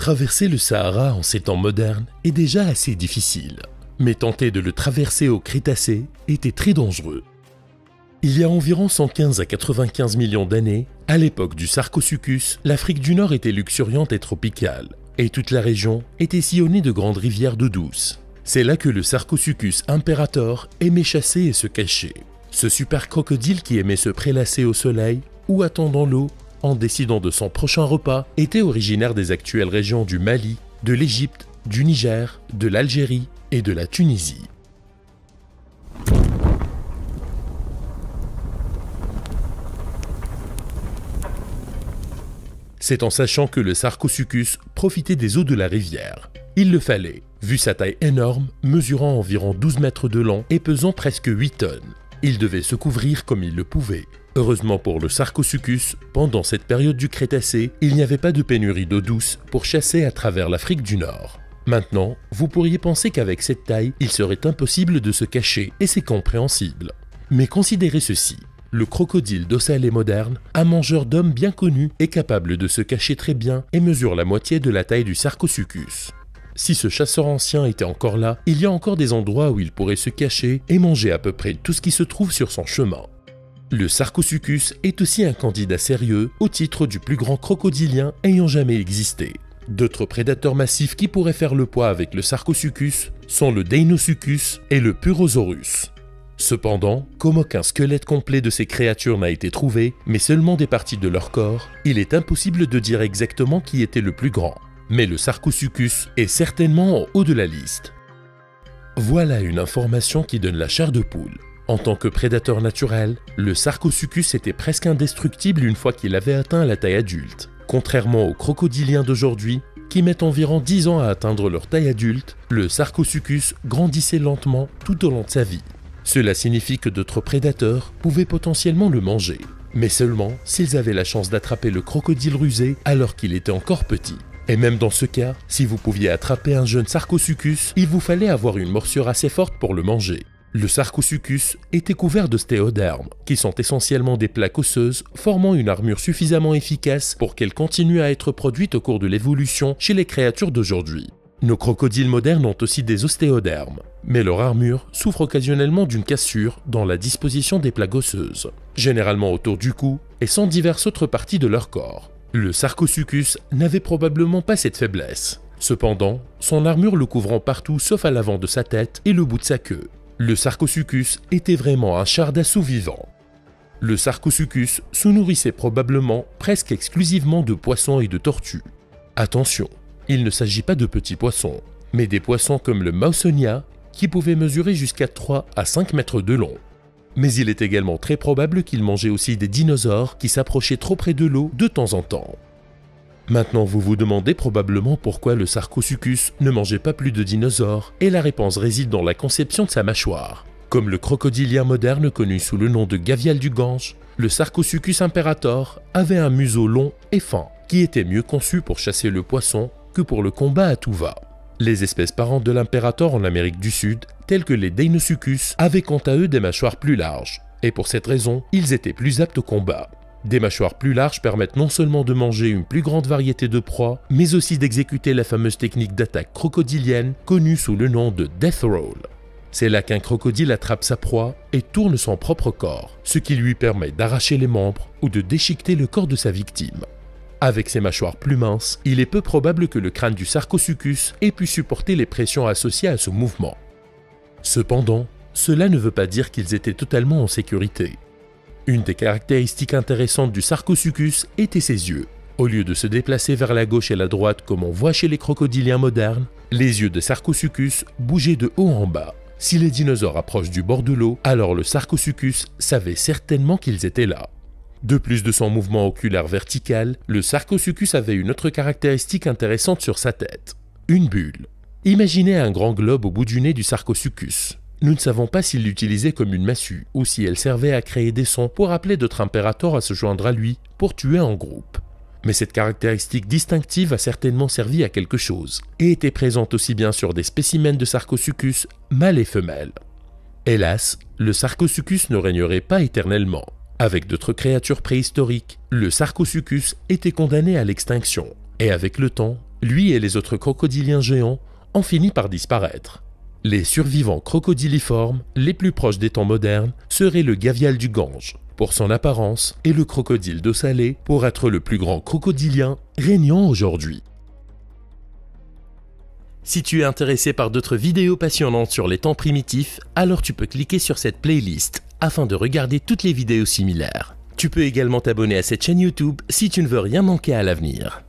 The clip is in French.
Traverser le Sahara en ces temps modernes est déjà assez difficile, mais tenter de le traverser au Crétacé était très dangereux. Il y a environ 115 à 95 millions d'années, à l'époque du Sarcosuchus, l'Afrique du Nord était luxuriante et tropicale, et toute la région était sillonnée de grandes rivières d'eau douce. C'est là que le Sarcosuchus imperator aimait chasser et se cacher. Ce super crocodile qui aimait se prélasser au soleil ou attendant l'eau, en décidant de son prochain repas, était originaire des actuelles régions du Mali, de l'Égypte, du Niger, de l'Algérie et de la Tunisie. C'est en sachant que le Sarcosuchus profitait des eaux de la rivière. Il le fallait, vu sa taille énorme, mesurant environ 12 mètres de long et pesant presque 8 tonnes. Il devait se couvrir comme il le pouvait. Heureusement pour le Sarcosuchus, pendant cette période du Crétacé, il n'y avait pas de pénurie d'eau douce pour chasser à travers l'Afrique du Nord. Maintenant, vous pourriez penser qu'avec cette taille, il serait impossible de se cacher, et c'est compréhensible. Mais considérez ceci. Le crocodile d'eau salée moderne, un mangeur d'hommes bien connu, est capable de se cacher très bien et mesure la moitié de la taille du Sarcosuchus. Si ce chasseur ancien était encore là, il y a encore des endroits où il pourrait se cacher et manger à peu près tout ce qui se trouve sur son chemin. Le Sarcosuchus est aussi un candidat sérieux au titre du plus grand crocodilien ayant jamais existé. D'autres prédateurs massifs qui pourraient faire le poids avec le Sarcosuchus sont le Deinosuchus et le Purosaurus. Cependant, comme aucun squelette complet de ces créatures n'a été trouvé, mais seulement des parties de leur corps, il est impossible de dire exactement qui était le plus grand. Mais le Sarcosuchus est certainement en haut de la liste. Voilà une information qui donne la chair de poule. En tant que prédateur naturel, le Sarcosuchus était presque indestructible une fois qu'il avait atteint la taille adulte. Contrairement aux crocodiliens d'aujourd'hui, qui mettent environ 10 ans à atteindre leur taille adulte, le Sarcosuchus grandissait lentement tout au long de sa vie. Cela signifie que d'autres prédateurs pouvaient potentiellement le manger, mais seulement s'ils avaient la chance d'attraper le crocodile rusé alors qu'il était encore petit. Et même dans ce cas, si vous pouviez attraper un jeune Sarcosuchus, il vous fallait avoir une morsure assez forte pour le manger. Le Sarcosuchus était couvert de stéodermes, qui sont essentiellement des plaques osseuses formant une armure suffisamment efficace pour qu'elle continue à être produite au cours de l'évolution chez les créatures d'aujourd'hui. Nos crocodiles modernes ont aussi des ostéodermes, mais leur armure souffre occasionnellement d'une cassure dans la disposition des plaques osseuses, généralement autour du cou et sans diverses autres parties de leur corps. Le Sarcosuchus n'avait probablement pas cette faiblesse. Cependant, son armure le couvrant partout sauf à l'avant de sa tête et le bout de sa queue. Le Sarcosuchus était vraiment un char d'assaut vivant. Le Sarcosuchus se nourrissait probablement presque exclusivement de poissons et de tortues. Attention, il ne s'agit pas de petits poissons, mais des poissons comme le Mawsonia qui pouvaient mesurer jusqu'à 3 à 5 mètres de long. Mais il est également très probable qu'il mangeait aussi des dinosaures qui s'approchaient trop près de l'eau de temps en temps. Maintenant, vous vous demandez probablement pourquoi le Sarcosuchus ne mangeait pas plus de dinosaures, et la réponse réside dans la conception de sa mâchoire. Comme le crocodilien moderne connu sous le nom de Gavial du Gange, le Sarcosuchus imperator avait un museau long et fin, qui était mieux conçu pour chasser le poisson que pour le combat à tout va. Les espèces parentes de l'imperator en Amérique du Sud, telles que les Deinosuchus, avaient quant à eux des mâchoires plus larges, et pour cette raison, ils étaient plus aptes au combat. Des mâchoires plus larges permettent non seulement de manger une plus grande variété de proies, mais aussi d'exécuter la fameuse technique d'attaque crocodilienne connue sous le nom de death roll. C'est là qu'un crocodile attrape sa proie et tourne son propre corps, ce qui lui permet d'arracher les membres ou de déchiqueter le corps de sa victime. Avec ses mâchoires plus minces, il est peu probable que le crâne du Sarcosuchus ait pu supporter les pressions associées à ce mouvement. Cependant, cela ne veut pas dire qu'ils étaient totalement en sécurité. Une des caractéristiques intéressantes du Sarcosuchus était ses yeux. Au lieu de se déplacer vers la gauche et la droite comme on voit chez les crocodiliens modernes, les yeux de Sarcosuchus bougeaient de haut en bas. Si les dinosaures approchent du bord de l'eau, alors le Sarcosuchus savait certainement qu'ils étaient là. De plus de son mouvement oculaire vertical, le Sarcosuchus avait une autre caractéristique intéressante sur sa tête. Une bulle. Imaginez un grand globe au bout du nez du Sarcosuchus. Nous ne savons pas s'il l'utilisait comme une massue ou si elle servait à créer des sons pour appeler d'autres impérators à se joindre à lui pour tuer en groupe. Mais cette caractéristique distinctive a certainement servi à quelque chose et était présente aussi bien sur des spécimens de Sarcosuchus mâles et femelles. Hélas, le Sarcosuchus ne régnerait pas éternellement. Avec d'autres créatures préhistoriques, le Sarcosuchus était condamné à l'extinction et avec le temps, Lui et les autres crocodiliens géants ont fini par disparaître. Les survivants crocodiliformes les plus proches des temps modernes seraient le gavial du Gange, pour son apparence, et le crocodile d'eau salée pour être le plus grand crocodilien régnant aujourd'hui. Si tu es intéressé par d'autres vidéos passionnantes sur les temps primitifs, alors tu peux cliquer sur cette playlist afin de regarder toutes les vidéos similaires. Tu peux également t'abonner à cette chaîne YouTube si tu ne veux rien manquer à l'avenir.